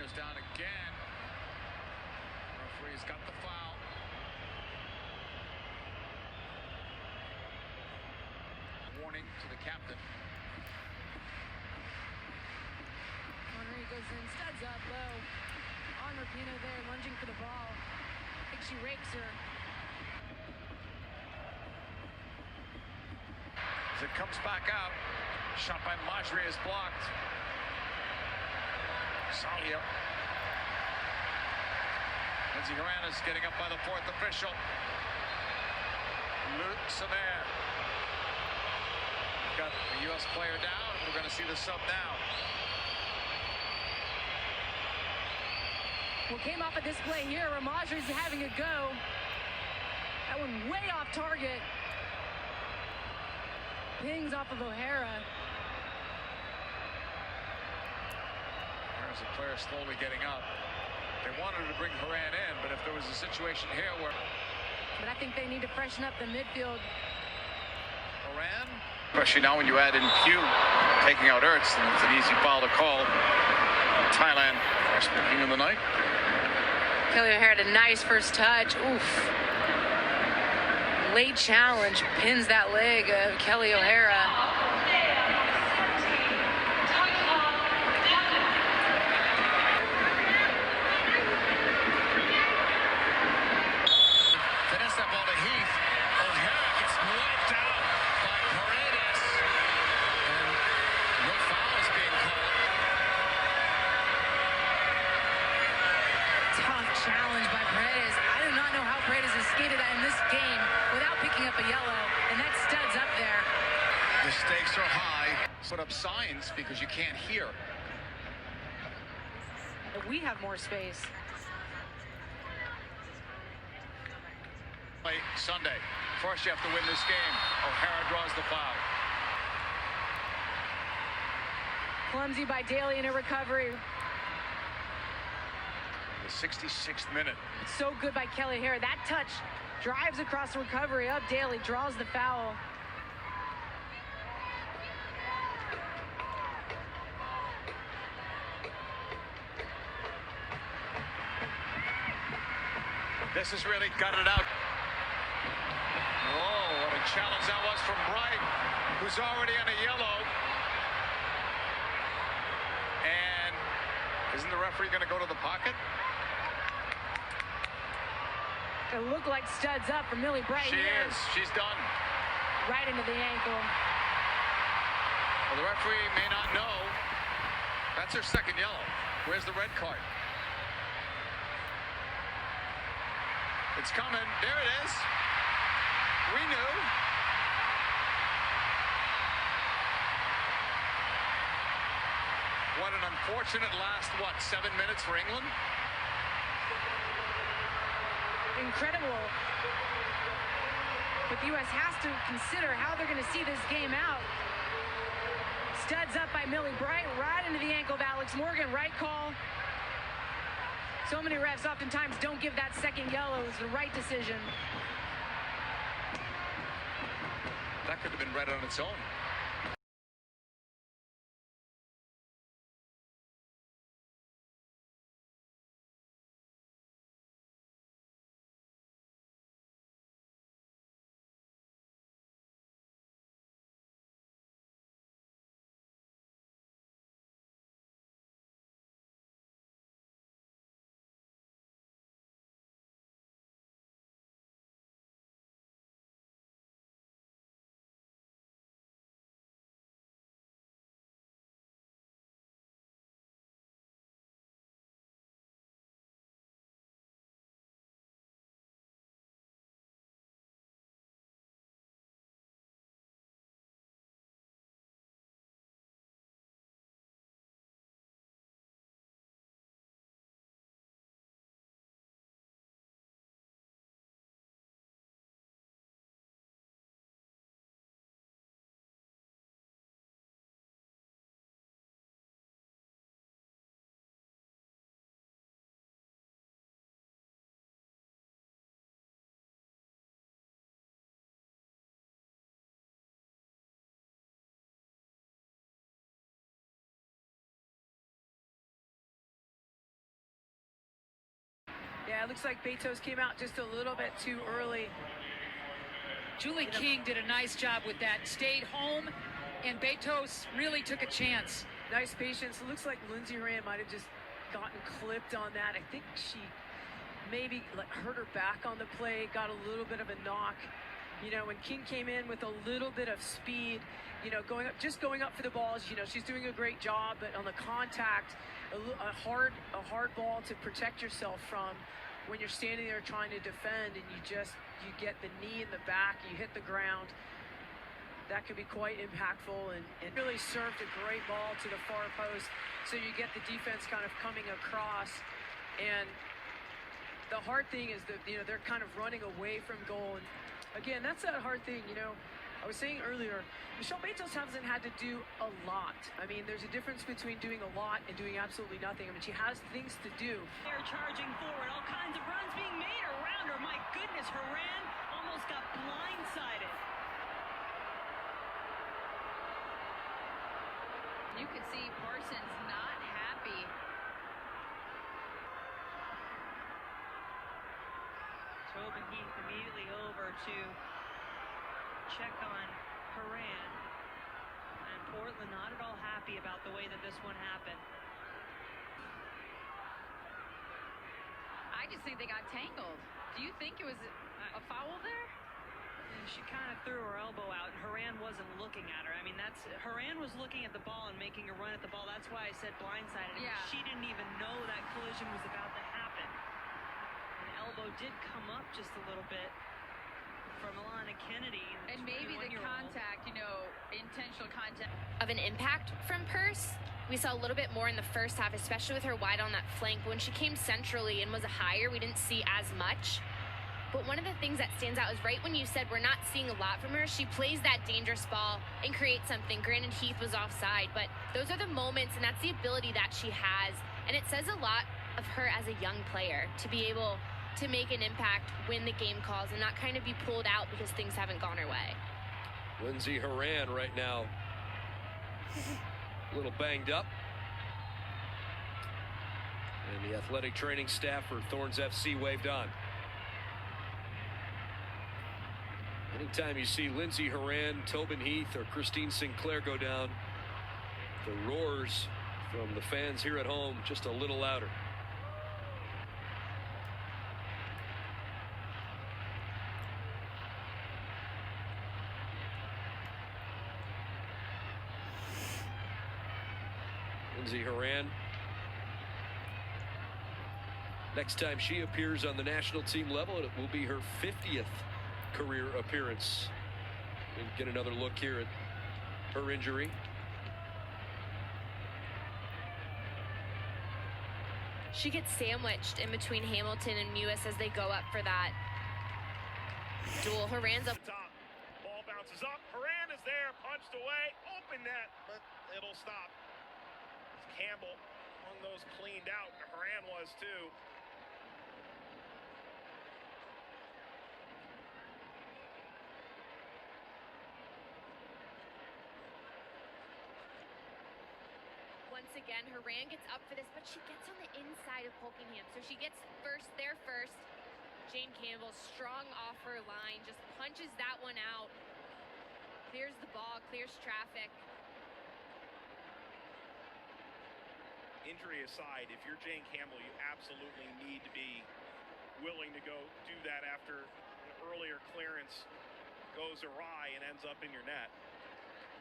goes down again. Referee's got the foul. Warning to the captain. Horan goes in, studs up low. On Rapinoe there, lunging for the ball. I think she rakes her. As it comes back out, shot by Majri is blocked. Salia. Lindsey Horan is getting up by the fourth official. Lutzner. Got the U.S. player down, and we're going to see the sub now. What came off of this play here, Majri's having a go. That one way off target. Pings off of O'Hara. There's a player slowly getting up. They wanted to bring Horan in, but if there was a situation here where... But I think they need to freshen up the midfield. Horan? Especially now when you add in Pugh taking out Ertz, and it's an easy foul to call. Thailand, first picking of the night. Kelley O'Hara had a nice first touch. Oof. Late challenge pins that leg of Kelley O'Hara. Finesse that ball to Heath. O'Hara gets wiped out by Paredes. And no foul is being called. Tough challenge by Paredes. I do not know how Paredes has skated that in this game without picking up a yellow, and that studs up there. The stakes are high. Put up signs because you can't hear. We have more space. Play Sunday. First, you have to win this game. O'Hara draws the foul. Clumsy by Daly in a recovery. The 66th minute. So good by Kelley O'Hara. That touch drives across the recovery up. Daly draws the foul. This has really gutted out. Oh, what a challenge that was from Bright, who's already on a yellow. And isn't the referee going to go to the pocket? It looked like studs up for Millie Bright. She is. She's done. Right into the ankle. Well, the referee may not know. That's her second yellow. Where's the red card? It's coming. There it is. We knew. What an unfortunate last, 7 minutes for England? Incredible. But the U.S. has to consider how they're going to see this game out. Studs up by Millie Bright, right into the ankle of Alex Morgan. Right call. So many refs oftentimes don't give that second yellow. It's the right decision. That could have been red on its own. Yeah, it looks like Betos came out just a little bit too early. Julie King did a nice job with that. Stayed home, and Betos really took a chance. Nice patience. It looks like Lindsey Horan might have just gotten clipped on that. I think she maybe hurt her back on the play, got a little bit of a knock. You know, when King came in with a little bit of speed, you know, going up for the balls, you know, she's doing a great job, but on the contact, a hard ball to protect yourself from when you're standing there trying to defend, and you get the knee in the back, you hit the ground. That can be quite impactful, and really served a great ball to the far post, so you get the defense kind of coming across. And the hard thing is that, you know, they're kind of running away from goal, and again, that's that hard thing. You know, I was saying earlier, Michelle Betos hasn't had to do a lot. I mean, there's a difference between doing a lot and doing absolutely nothing. I mean, she has things to do. They're charging forward, all kinds of runs being made around her. My goodness, Horan almost got blindsided. You could see Parsons not happy. Tobin Heath immediately over to check on Horan. And Portland not at all happy about the way that this one happened. I just think they got tangled. Do you think it was a foul there? She kind of threw her elbow out, and Horan wasn't looking at her. I mean, Horan was looking at the ball and making a run at the ball. That's why I said blindsided. Yeah. She didn't even know that collision was about to happen. And the elbow did come up just a little bit from Alana Kennedy. And maybe the contact, you know, intentional contact. Of an impact from Purse. We saw a little bit more in the first half, especially with her wide on that flank. When she came centrally and was a higher, we didn't see as much. But one of the things that stands out is right when you said we're not seeing a lot from her, she plays that dangerous ball and creates something. Granted, Heath was offside, but those are the moments, and that's the ability that she has. And it says a lot of her as a young player to be able to make an impact when the game calls and not kind of be pulled out because things haven't gone her way. Lindsey Horan right now a little banged up. And the athletic training staff for Thorns FC waved on. Anytime you see Lindsey Horan, Tobin Heath, or Christine Sinclair go down, the roars from the fans here at home just a little louder. Lindsey Horan. Next time she appears on the national team level, it will be her 50th career appearance. And get another look here at her injury. She gets sandwiched in between Hamilton and Mewis as they go up for that duel. Horan's up top. Ball bounces up. Horan is there, punched away, open net, but it'll stop. Campbell among those cleaned out. Horan was too. once again. Horan gets up for this, but she gets on the inside of Polkingham. So she gets first. Jane Campbell, strong off her line, just punches that one out. Clears the ball, clears traffic. Injury aside, if you're Jane Campbell, you absolutely need to be willing to go do that after an earlier clearance goes awry and ends up in your net.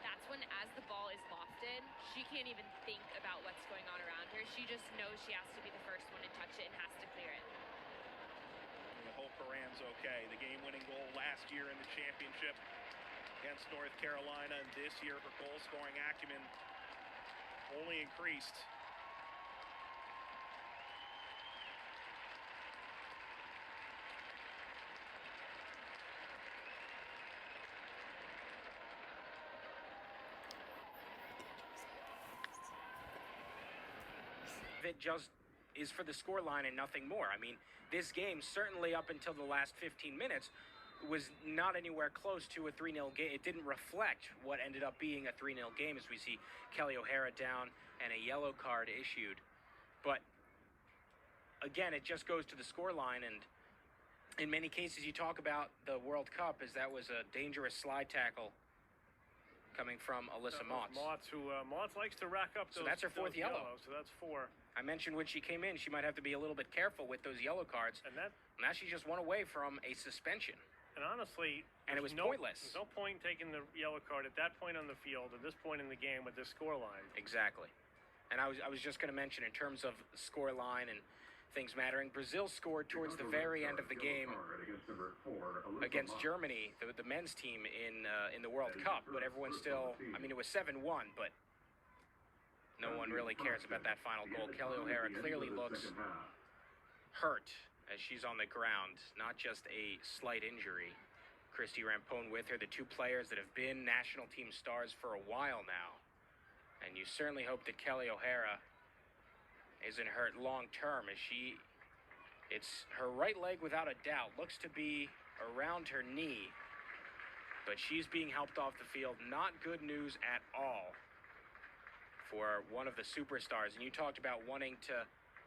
That's when, as the ball is lofted, she can't even think about what's going on around her. She just knows she has to be the first one to touch it and has to clear it. We hope Horan's okay. The game-winning goal last year in the championship against North Carolina, and this year her goal-scoring acumen only increased. It just is for the scoreline and nothing more. I mean, this game, certainly up until the last 15 minutes, was not anywhere close to a 3-0 game. It didn't reflect what ended up being a 3-0 game, as we see Kelley O'Hara down and a yellow card issued. But again, it just goes to the scoreline, and in many cases you talk about the World Cup as that was a dangerous slide tackle coming from Alyssa Motz. Motz likes to rack up those. So that's her fourth yellow. So that's 4. I mentioned when she came in, she might have to be a little bit careful with those yellow cards. And that now she just won away from a suspension. And honestly, it was pointless. There's no point taking the yellow card at that point on the field, at this point in the game with this scoreline. Exactly. And I was just going to mention in terms of scoreline and things mattering, Brazil scored towards the very end of the game against Germany, the men's team in the World Cup. But everyone still, I mean, it was 7-1, but no one really cares about that final goal. Kelley O'Hara clearly looks hurt as she's on the ground, not just a slight injury. Christy Rampone with her, the 2 players that have been national team stars for a while now. And you certainly hope that Kelley O'Hara isn't hurt long term, as it's her right leg without a doubt, looks to be around her knee, but she's being helped off the field. Not good news at all for one of the superstars. And you talked about wanting to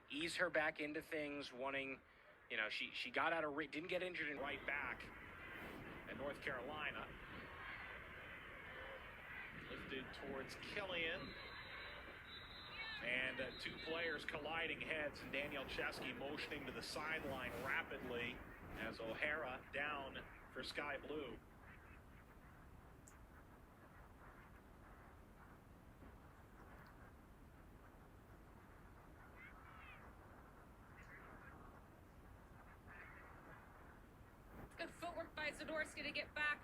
ease her back into things, wanting, you know, she got out of, didn't get injured in right back in North Carolina. Lifted towards Killian. And 2 players colliding heads, and Danielle Chesky motioning to the sideline rapidly as O'Hara down for Sky Blue. Good footwork by Zadorsky to get back.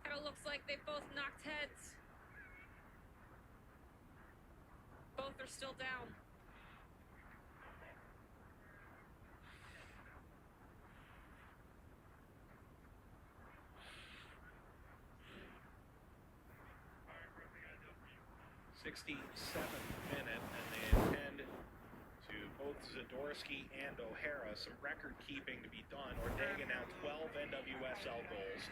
Kind of looks like they both knocked heads. Both are still down. .67 minute, and they intend to both Zadorsky and O'Hara some record keeping to be done. Ortega now 12 NWSL goals.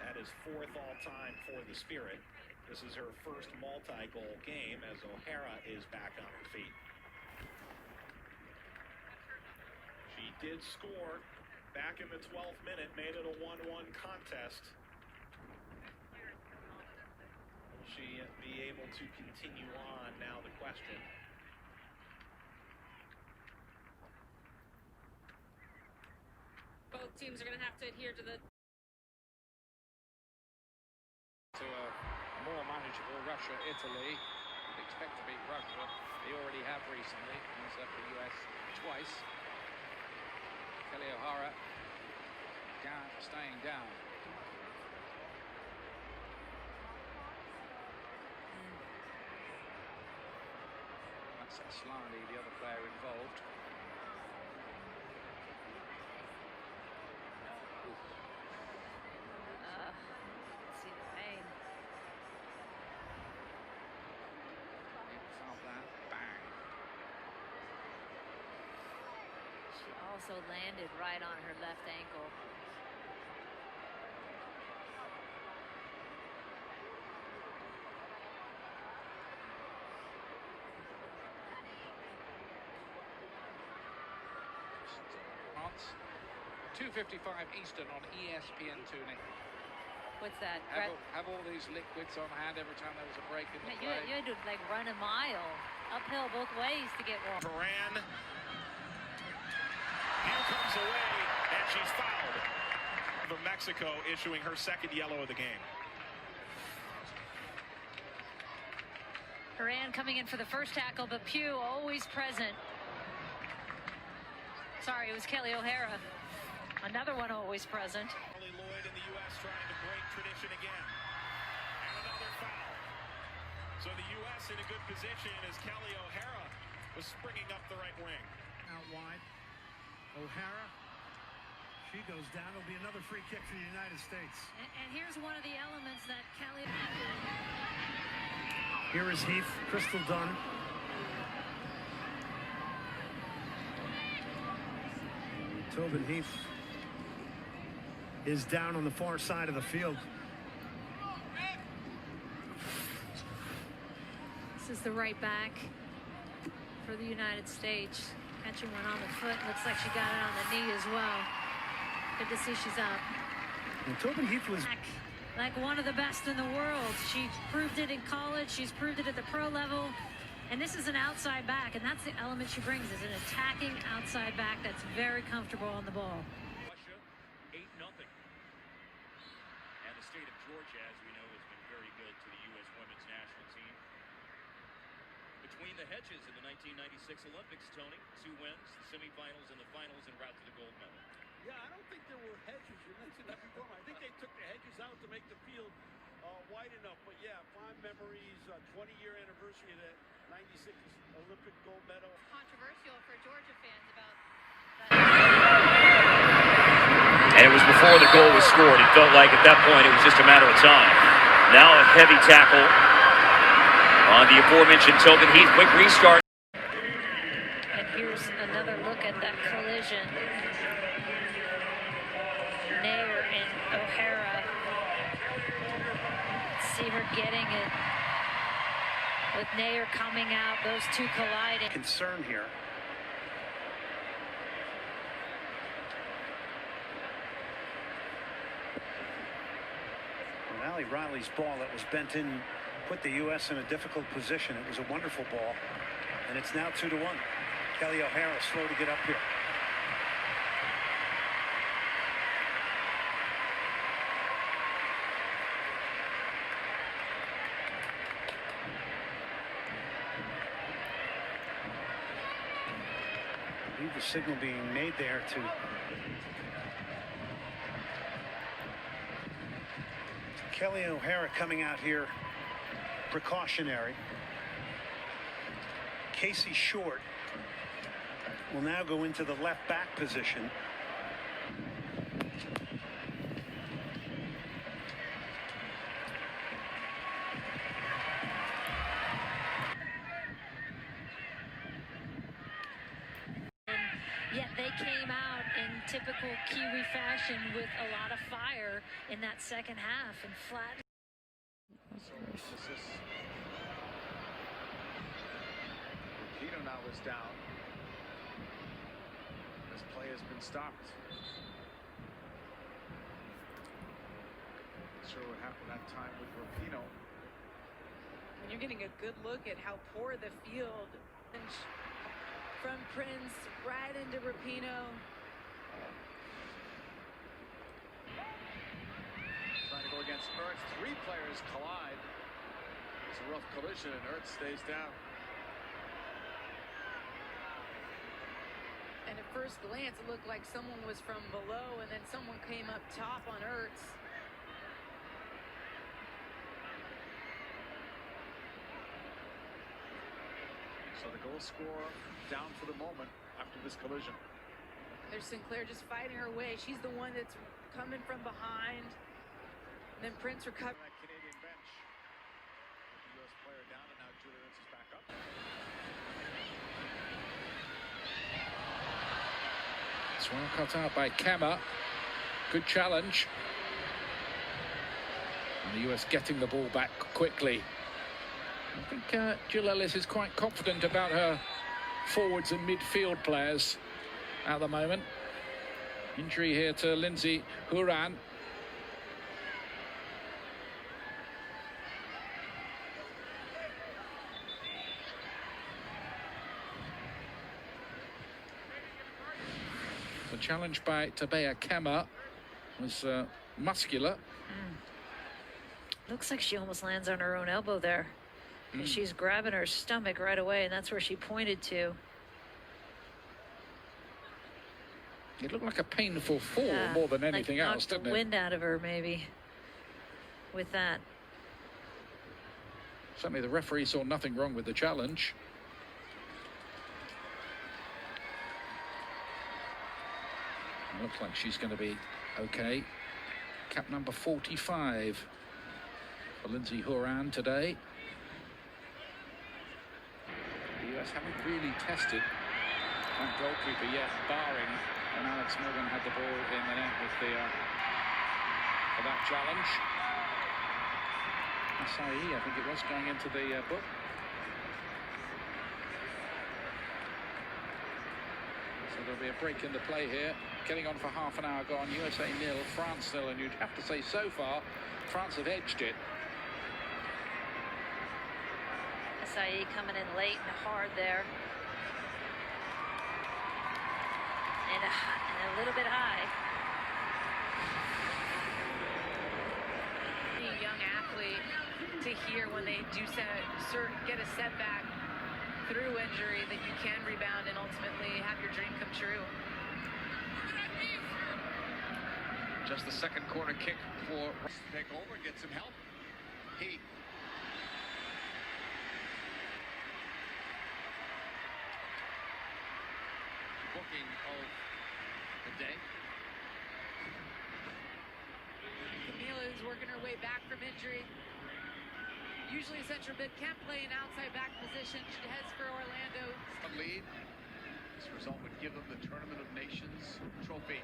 That is 4th all time for the Spirit. This is her first multi-goal game as O'Hara is back on her feet. She did score back in the 12th minute, made it a 1-1 contest. Will she be able to continue on, now the question. Both teams are going to have to adhere to the more manageable Russia-Italy. Would expect to beat Russia. They already have recently. He's up the US twice. Kelley O'Hara down, staying down. That's Aslani, the other player involved. see the pain. Felt that bang. She also landed right on her left ankle. France, 2:55 Eastern on ESPN2. What's that? Have all these liquids on hand every time there was a break in the play. You had to like run a mile uphill both ways to get one. Horan. Pugh comes away, and she's fouled. Of Mexico issuing her second yellow of the game. Horan coming in for the first tackle, but Pugh always present. Sorry, it was Kelley O'Hara. Another one always present. Lloyd in the U.S. trying to break tradition again. And another foul. So the U.S. in a good position as Kelley O'Hara was springing up the right wing. Out wide. O'Hara. She goes down. It'll be another free kick for the United States. And here's one of the elements that Kelley... Here is Heath. Crystal Dunn. Tobin Heath is down on the far side of the field. This is the right back for the United States. Catching one on the foot. Looks like she got it on the knee as well. Good to see she's up. And Tobin Heath was like one of the best in the world. She proved it in college. She's proved it at the pro level. And this is an outside back, and that's the element she brings, is an attacking outside back that's very comfortable on the ball. Russia, 8-0. And the state of Georgia, as we know, has been very good to the U.S. women's national team. Between the hedges in the 1996 Olympics, Tony, 2 wins, the semifinals and the finals en route to the gold medal. Yeah, I don't think there were hedges. You mentioned that before. I think they took the hedges out to make the field wide enough. But yeah, fond memories, 20-year anniversary of the 96 Olympic gold medal. Controversial for Georgia fans about And it was before the goal was scored. It felt like at that point it was just a matter of time. Now a heavy tackle on the aforementioned Tobin Heath. Quick restart. And here's another look at that collision. Nair and O'Hara. See her getting it. With Nair coming out, those two colliding. Concern here. Well, Allie Riley's ball that was bent in put the U.S. in a difficult position. It was a wonderful ball, and it's now 2-1. Kelley O'Hara slow to get up here. The signal being made there to Kelley O'Hara coming out here precautionary. Casey Short will now go into the left back position. Yet they came out in typical Kiwi fashion with a lot of fire in that second half and flat. Rapinoe now is down. This play has been stopped. Not sure what happened that time with Rapinoe. And you're getting a good look at how poor the field. From Prince right into Rapinoe. Trying to go against Ertz. 3 players collide. It's a rough collision and Ertz stays down. And at first glance, it looked like someone was from below and then someone came up top on Ertz. So the goal scorer down for the moment after this collision. There's Sinclair just fighting her way. She's the one that's coming from behind. And then Prince recovered. That Canadian bench. The U.S. player down, and now Julie Ertz is back up. It's well cut out by Kemmer. Good challenge. And the U.S. getting the ball back quickly. I think Jill Ellis is quite confident about her forwards and midfield players at the moment. Injury here to Lindsey Horan. The challenge by Tabea Kemmer was muscular. Looks like she almost lands on her own elbow there. And she's grabbing her stomach right away, and that's where she pointed to. It looked like a painful fall more than anything else, didn't it? Knocked the wind out of her, maybe, with that. Certainly the referee saw nothing wrong with the challenge. Looks like she's going to be okay. Cap number 45 for Lindsey Horan today. The US haven't really tested that goalkeeper yet, barring when Alex Morgan had the ball in the net with the for that challenge. Asai, I think it was, going into the book. So there'll be a break in the play here. Getting on for half an hour gone. USA 0, France 0, and you'd have to say so far France have edged it. SIE coming in late and hard there. And a little bit high. A young athlete to hear when they do get a setback through injury that you can rebound and ultimately have your dream come true. Just the second corner kick for take over, get some help. Heath. Booking of the day. Camila is working her way back from injury. Usually a central mid, can't play an outside back position. She heads for Orlando. Lead. This result would give them the Tournament of Nations trophy.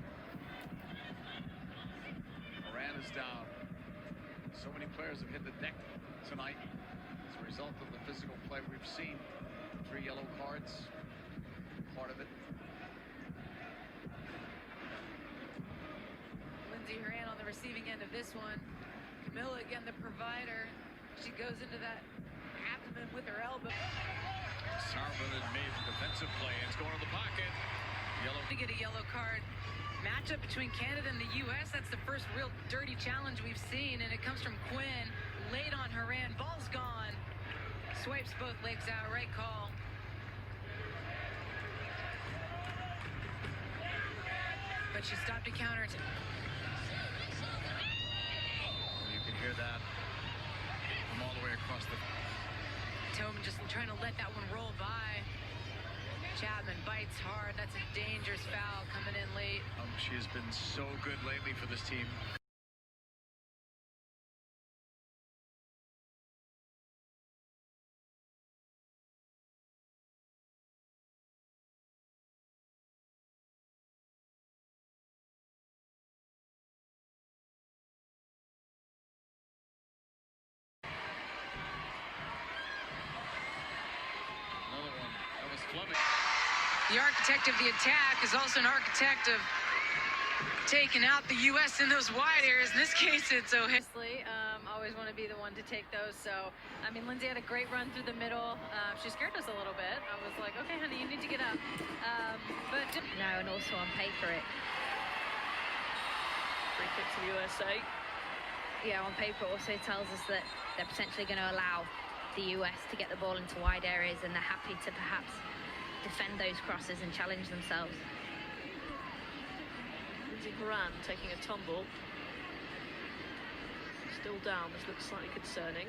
Horan is down. So many players have hit the deck tonight as a result of the physical play we've seen. 3 yellow cards, part of it. Lindsey Horan on the receiving end of this one. Camilla again the provider. She goes into that abdomen with her elbow. Sauerbrunn had made the defensive play. It's going to the pocket. Yellow. To get a yellow card. Matchup between Canada and the U.S. That's the first real dirty challenge we've seen, and it comes from Quinn. Late on Horan. Ball's gone. Swipes both legs out. Right call. But she stopped to counter it. You can hear that from all the way across the... Tobin just trying to let that one roll by. Chapman bites hard. That's a dangerous foul coming in late. She has been so good lately for this team. The architect of the attack is also an architect of taking out the U.S. in those wide areas. In this case, it's O'Hara. Always want to be the one to take those. So, I mean, Lindsey had a great run through the middle. She scared us a little bit. I was like, okay, honey, you need to get up. But no, and also on paper it. Free kick to the USA. Yeah, on paper it also tells us that they're potentially going to allow the US to get the ball into wide areas, and they're happy to perhaps defend those crosses and challenge themselves. Lindsey Horan taking a tumble. Still down, this looks slightly concerning.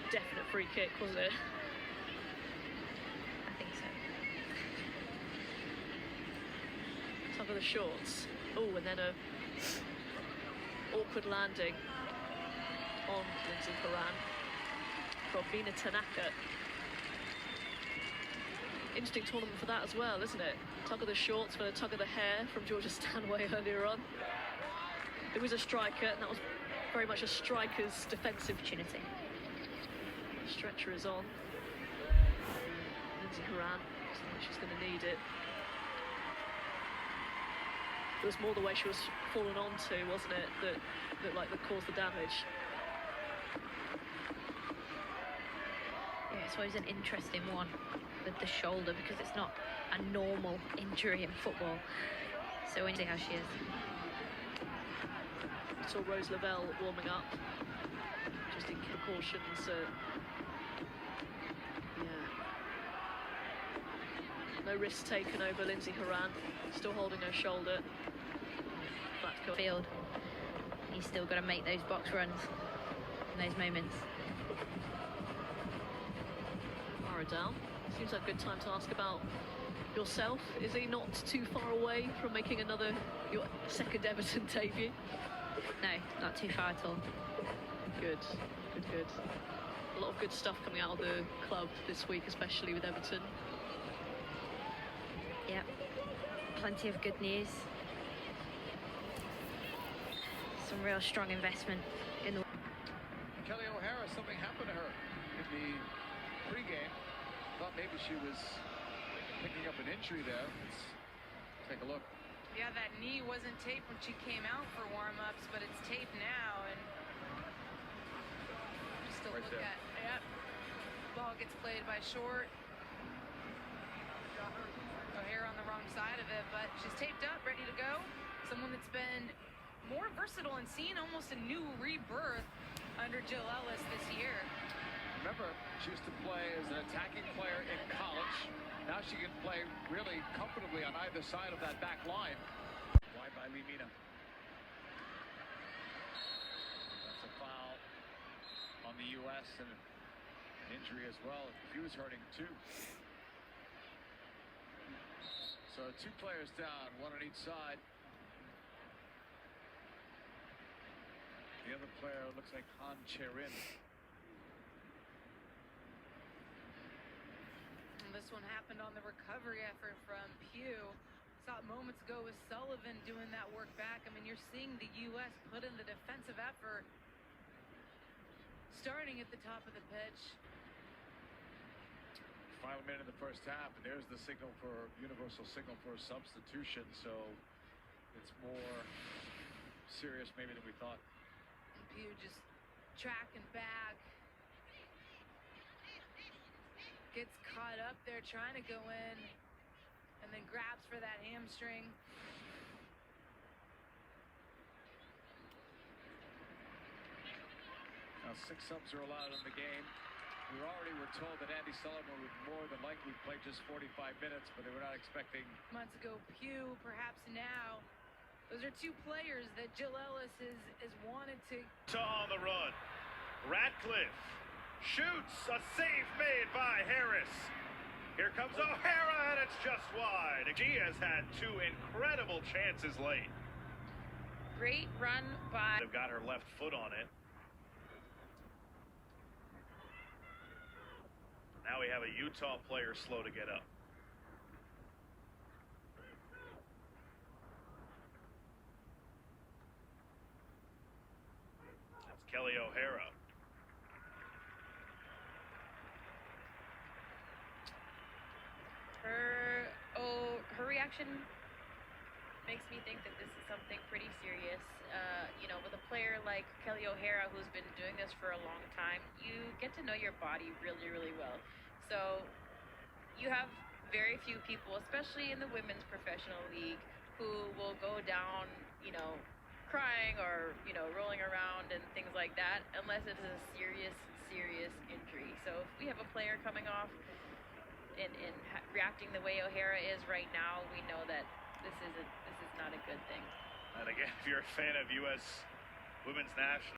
Definite free kick, wasn't it? I think so. Top of the shorts. Oh, and then a awkward landing on Lindsey Horan. Robina Tanaka. Interesting tournament for that as well, isn't it? Tug of the shorts for a tug of the hair from Georgia Stanway earlier on. It was a striker, and that was very much a striker's defensive opportunity. Stretcher is on. Lindsey Horan, looks like she's going to need it. It was more the way she was fallen onto, wasn't it, that looked like that caused the damage. Yeah, it's always an interesting one with the shoulder because it's not a normal injury in football. So we see how she is. Saw Rose Lavelle warming up, just in precautions. No risks taken over Lindsey Horan, still holding her shoulder. Field. He's still got to make those box runs in those moments. Mara down. Seems like a good time to ask about yourself. Is he not too far away from making your second Everton debut? No, not too far at all. Good, good, good. A lot of good stuff coming out of the club this week, especially with Everton. Yeah, plenty of good news. Some real strong investment in the... Kelley O'Hara, something happened to her in the pregame. Thought maybe she was picking up an injury there. Let's take a look. Yeah, that knee wasn't taped when she came out for warm-ups, but it's taped now, and just to Right look there. at, yep, ball gets played by Short. O'Hara on the wrong side of it, but she's taped up, ready to go. Someone that's been more versatile and seen almost a new rebirth under Jill Ellis this year. Remember, she used to play as an attacking player in college. Now she can play really comfortably on either side of that back line. Wide by Limina. That's a foul on the U.S. and an injury as well. Pugh's hurting too. So 2 players down, 1 on each side. The other player looks like Han Cherin. This one happened on the recovery effort from Pugh. Saw it moments ago with Sullivan doing that work back. I mean, you're seeing the U.S. put in the defensive effort starting at the top of the pitch. Final minute in the first half, and there's the signal for universal signal for a substitution. So it's more serious maybe than we thought. And Pugh just tracking back. Gets caught up there trying to go in, and then grabs for that hamstring. Now 6 subs are allowed in the game. We already were told that Andy Sullivan would more than likely play just 45 minutes, but they were not expecting. Months ago, Pugh, perhaps now. Those are 2 players that Jill Ellis is wanted to. On the run. Ratcliffe shoots, a save made by Harris. Here comes O'Hara, and it's just wide. She has had 2 incredible chances late. Great run by. They've got her left foot on it. Now we have a Utah player slow to get up. That's Kelley O'Hara. Her reaction makes me think that this is something pretty serious. You know, with a player like Kelley O'Hara, who's been doing this for a long time, you get to know your body really, really well. So you have very few people, especially in the women's professional league, who will go down, you know, crying or, you know, rolling around and things like that, unless it is a serious, serious injury. So if we have a player coming off and reacting the way O'Hara is right now, we know that this is not a good thing. And again, if you're a fan of U.S. women's national